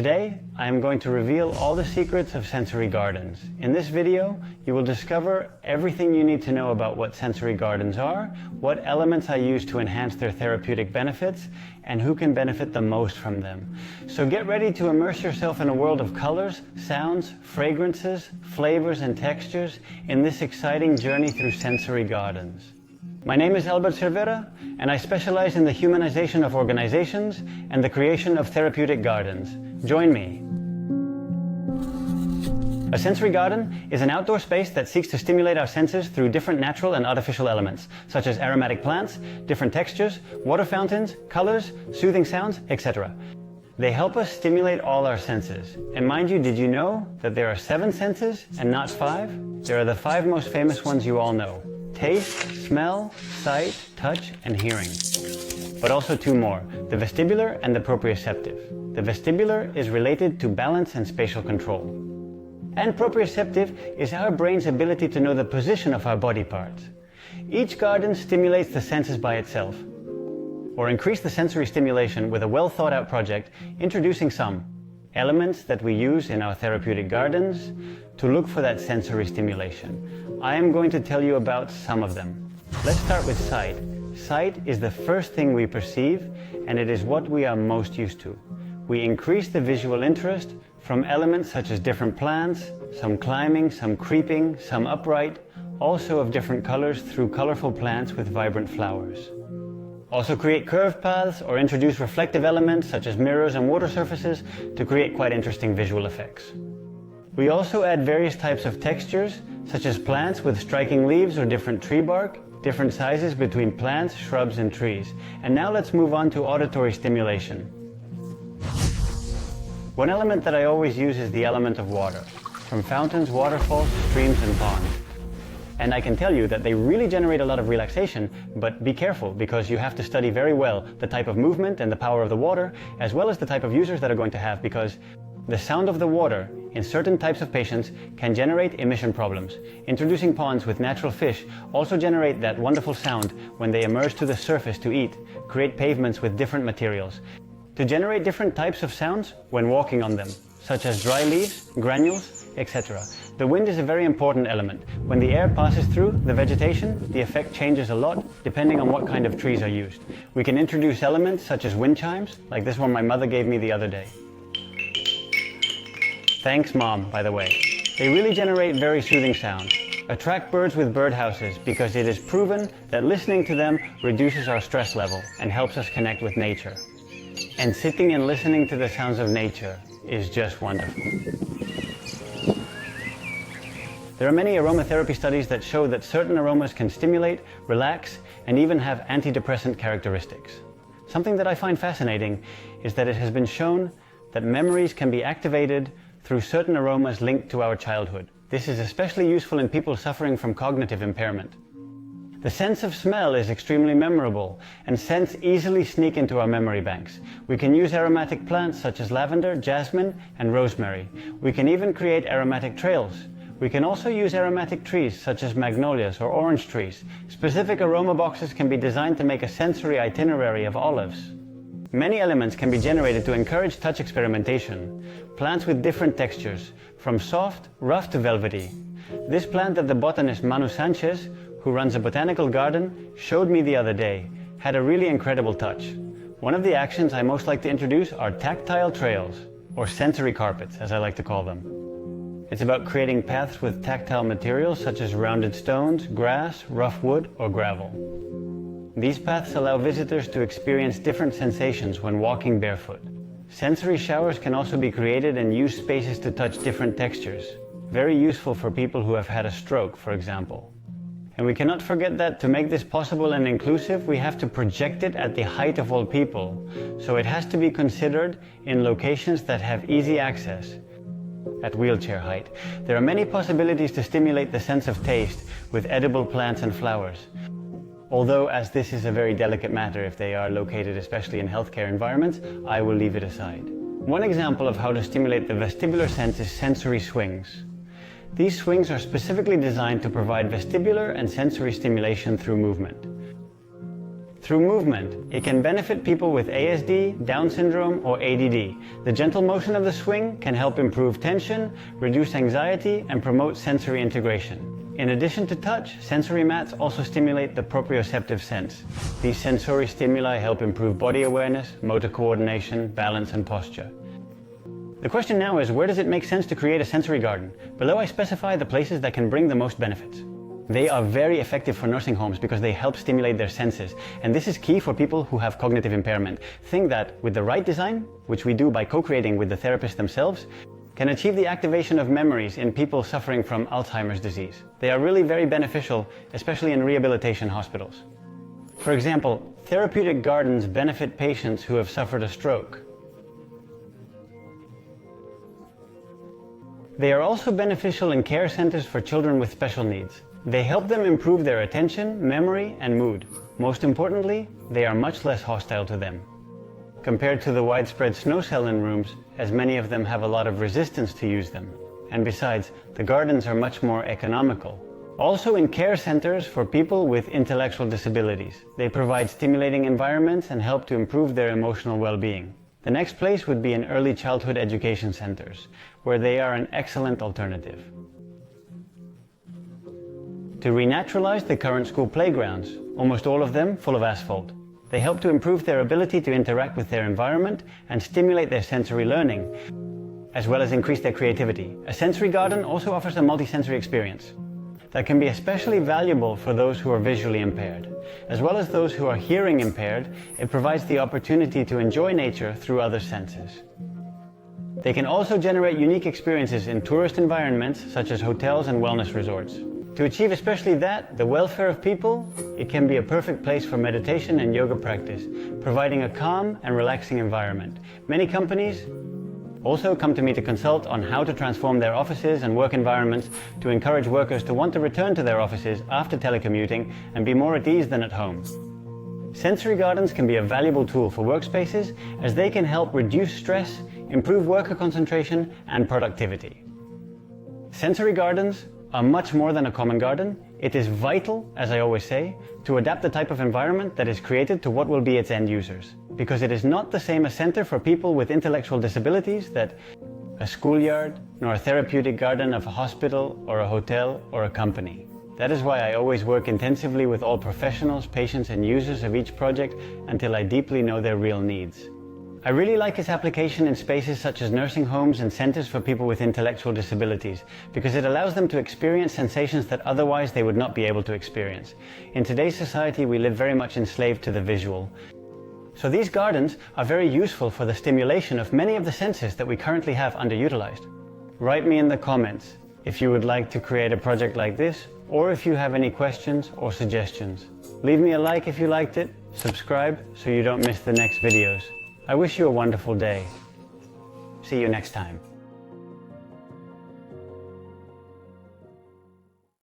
Today, I am going to reveal all the secrets of sensory gardens. In this video, you will discover everything you need to know about what sensory gardens are, what elements I use to enhance their therapeutic benefits, and who can benefit the most from them. So get ready to immerse yourself in a world of colors, sounds, fragrances, flavors, and textures in this exciting journey through sensory gardens. My name is Albert Cervera, and I specialize in the humanization of organizations and the creation of therapeutic gardens. Join me. A sensory garden is an outdoor space that seeks to stimulate our senses through different natural and artificial elements, such as aromatic plants, different textures, water fountains, colors, soothing sounds, etc. They help us stimulate all our senses. And mind you, did you know that there are 7 senses and not 5? There are the 5 most famous ones you all know: taste, smell, sight, touch, and hearing. But also 2 more, the vestibular and the proprioceptive. The vestibular is related to balance and spatial control. And proprioceptive is our brain's ability to know the position of our body parts. Each garden stimulates the senses by itself, or increase the sensory stimulation with a well thought out project introducing some elements that we use in our therapeutic gardens to look for that sensory stimulation. I am going to tell you about some of them. Let's start with sight. Sight is the first thing we perceive, and it is what we are most used to. We increase the visual interest from elements such as different plants, some climbing, some creeping, some upright, also of different colors through colorful plants with vibrant flowers. Also create curved paths or introduce reflective elements such as mirrors and water surfaces to create quite interesting visual effects. We also add various types of textures such as plants with striking leaves or different tree bark, different sizes between plants, shrubs, and trees. And now let's move on to auditory stimulation. One element that I always use is the element of water, from fountains, waterfalls, streams, and ponds. And I can tell you that they really generate a lot of relaxation, but be careful because you have to study very well the type of movement and the power of the water, as well as the type of users that are going to have, because the sound of the water in certain types of patients can generate emission problems. Introducing ponds with natural fish also generate that wonderful sound when they emerge to the surface to eat, create pavements with different materials, to generate different types of sounds when walking on them, such as dry leaves, granules, etc. The wind is a very important element. When the air passes through the vegetation, the effect changes a lot depending on what kind of trees are used. We can introduce elements such as wind chimes, like this one my mother gave me the other day. Thanks, Mom, by the way. They really generate very soothing sounds. Attract birds with birdhouses because it is proven that listening to them reduces our stress level and helps us connect with nature. And sitting and listening to the sounds of nature is just wonderful. There are many aromatherapy studies that show that certain aromas can stimulate, relax, and even have antidepressant characteristics. Something that I find fascinating is that it has been shown that memories can be activated through certain aromas linked to our childhood. This is especially useful in people suffering from cognitive impairment. The sense of smell is extremely memorable, and scents easily sneak into our memory banks. We can use aromatic plants such as lavender, jasmine, and rosemary. We can even create aromatic trails. We can also use aromatic trees such as magnolias or orange trees. Specific aroma boxes can be designed to make a sensory itinerary of olives. Many elements can be generated to encourage touch experimentation. Plants with different textures, from soft, rough to velvety. This plant that the botanist Manu Sanchez, who runs a botanical garden, showed me the other day, had a really incredible touch. One of the actions I most like to introduce are tactile trails, or sensory carpets, as I like to call them. It's about creating paths with tactile materials such as rounded stones, grass, rough wood, or gravel. These paths allow visitors to experience different sensations when walking barefoot. Sensory showers can also be created and use spaces to touch different textures. Very useful for people who have had a stroke, for example. And we cannot forget that to make this possible and inclusive, we have to project it at the height of all people. So it has to be considered in locations that have easy access, at wheelchair height. There are many possibilities to stimulate the sense of taste with edible plants and flowers. Although, as this is a very delicate matter if they are located especially in healthcare environments, I will leave it aside. One example of how to stimulate the vestibular sense is sensory swings. These swings are specifically designed to provide vestibular and sensory stimulation through movement. Through movement, it can benefit people with ASD, Down syndrome, or ADD. The gentle motion of the swing can help improve tension, reduce anxiety, and promote sensory integration. In addition to touch, sensory mats also stimulate the proprioceptive sense. These sensory stimuli help improve body awareness, motor coordination, balance, and posture. The question now is, where does it make sense to create a sensory garden? Below I specify the places that can bring the most benefits. They are very effective for nursing homes because they help stimulate their senses, and this is key for people who have cognitive impairment. Think that with the right design, which we do by co-creating with the therapists themselves, can achieve the activation of memories in people suffering from Alzheimer's disease. They are really very beneficial, especially in rehabilitation hospitals. For example, therapeutic gardens benefit patients who have suffered a stroke. They are also beneficial in care centers for children with special needs. They help them improve their attention, memory, and mood. Most importantly, they are much less hostile to them. Compared to the widespread snow cell-in rooms, as many of them have a lot of resistance to use them. And besides, the gardens are much more economical. Also in care centers for people with intellectual disabilities. They provide stimulating environments and help to improve their emotional well-being. The next place would be in early childhood education centers, where they are an excellent alternative. To renaturalize the current school playgrounds, almost all of them full of asphalt. They help to improve their ability to interact with their environment and stimulate their sensory learning, as well as increase their creativity. A sensory garden also offers a multisensory experience that can be especially valuable for those who are visually impaired. As well as those who are hearing impaired, it provides the opportunity to enjoy nature through other senses. They can also generate unique experiences in tourist environments such as hotels and wellness resorts. To achieve especially that, the welfare of people, it can be a perfect place for meditation and yoga practice, providing a calm and relaxing environment. Many companies also come to me to consult on how to transform their offices and work environments to encourage workers to want to return to their offices after telecommuting and be more at ease than at home. Sensory gardens can be a valuable tool for workspaces as they can help reduce stress, improve worker concentration and productivity. Sensory gardens are much more than a common garden. It is vital, as I always say, to adapt the type of environment that is created to what will be its end users. Because it is not the same a center for people with intellectual disabilities that a schoolyard, nor a therapeutic garden of a hospital or a hotel or a company. That is why I always work intensively with all professionals, patients and users of each project until I deeply know their real needs. I really like its application in spaces such as nursing homes and centers for people with intellectual disabilities because it allows them to experience sensations that otherwise they would not be able to experience. In today's society, we live very much enslaved to the visual. So these gardens are very useful for the stimulation of many of the senses that we currently have underutilized. Write me in the comments if you would like to create a project like this, or if you have any questions or suggestions. Leave me a like if you liked it, subscribe so you don't miss the next videos. I wish you a wonderful day. See you next time.